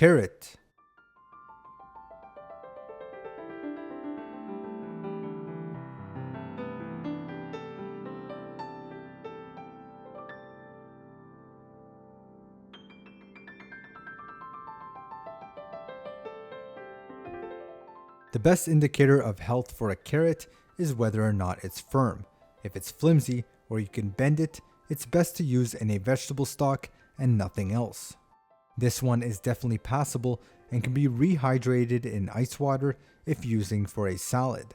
carrot. The best indicator of health for a carrot is whether or not it's firm. If it's flimsy or you can bend it, it's best to use in a vegetable stock and nothing else. This one is definitely passable and can be rehydrated in ice water if using for a salad.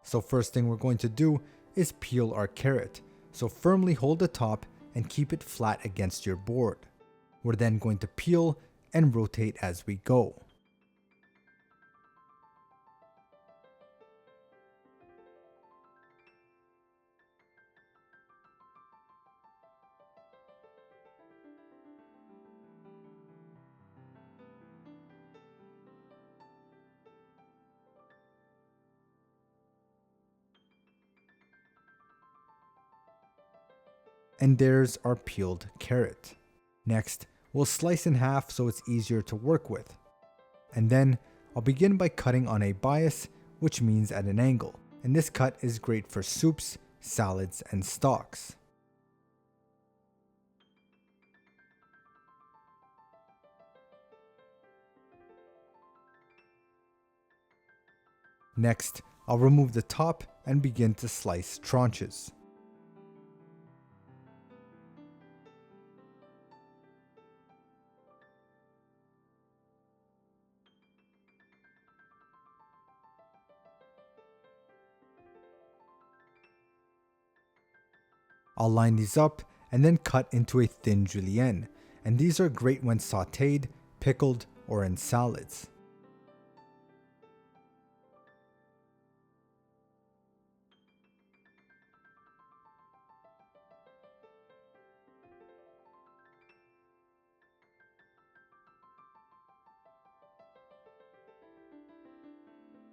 So first thing we're going to do is peel our carrot. So firmly hold the top and keep it flat against your board. We're then going to peel and rotate as we go. And there's our peeled carrot. Next, we'll slice in half so it's easier to work with. And then, I'll begin by cutting on a bias, which means at an angle. And this cut is great for soups, salads, and stocks. Next, I'll remove the top and begin to slice tranches. I'll line these up and then cut into a thin julienne, and these are great when sautéed, pickled, or in salads.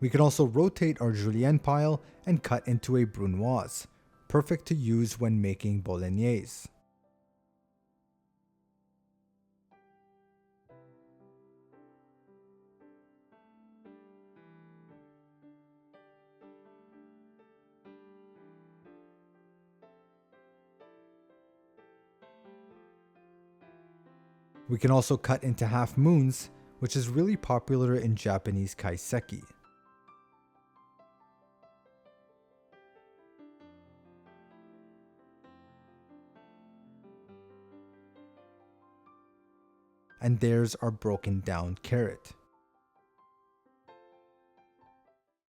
We can also rotate our julienne pile and cut into a brunoise, perfect to use when making bolognese. We can also cut into half moons, which is really popular in Japanese kaiseki. And there's our broken down carrot.